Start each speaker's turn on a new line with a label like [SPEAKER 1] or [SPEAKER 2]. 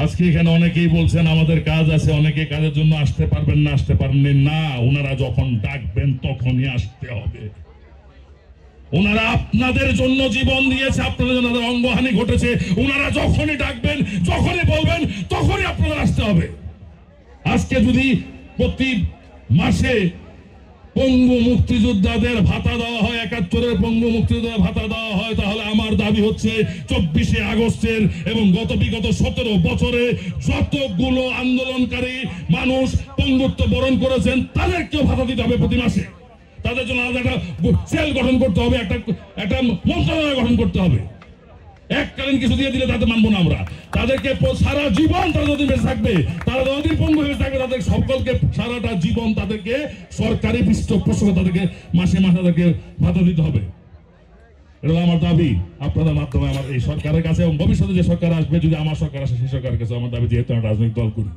[SPEAKER 1] আজকে এখানে অনেকেই বলছেন আমাদের কাজ আছে, অনেকে কাজের জন্য আসতে পারবেন না, আসতে পারেননি না। ওনারা যখন ডাকবেন তখনই আসতে হবে। ওনারা আপনাদের জন্য জীবন দিয়েছে, আপনাদের জন্য অঙ্গহানি ঘটেছে। ওনারা যখনই ডাকবেন, যখনই বলবেন, তখনই আপনাদের আসতে হবে। আজকে যদি প্রতি মাসে পঙ্গু মুক্তিযোদ্ধাদের ভাতা দেওয়া হয়, ৭১-এর পঙ্গু মুক্তিযোদ্ধাদের ভাতা দেওয়া হয়, তাহলে আমার দাবি হচ্ছে ২৪শে আগস্টের এবং বিগত ১৭ বছরে যতগুলো আন্দোলনকারী মানুষ পঙ্গুত্ব বরণ করেছেন তাদেরকেও ভাতা দিতে হবে প্রতি মাসে। তাদের জন্য আলাদা একটা সেল গঠন করতে হবে, একটা মন্ত্রণালয় গঠন করতে হবে। এককালীন কিছু দিয়ে দিলে তাদের মানবো না আমরা। তাদেরকে সারা জীবন তারা যতদিন বেঁচে থাকবে, তারা যতদিন পঙ্গু হয়ে থাকবে, তাদের সকলকে সারাটা জীবন তাদেরকে সরকারি পৃষ্ঠপোষকতা, তাদেরকে মাসে মাসে তাদেরকে ভাতা দিতে হবে। এটা আমার দাবি আপনাদের মাধ্যমে আমার এই সরকারের কাছে এবং ভবিষ্যতে যে সরকার আসবে, যদি আমার সরকার আসে সেই সরকারের কাছে আমার দাবি, যেহেতু আমরা রাজনৈতিক দল করি।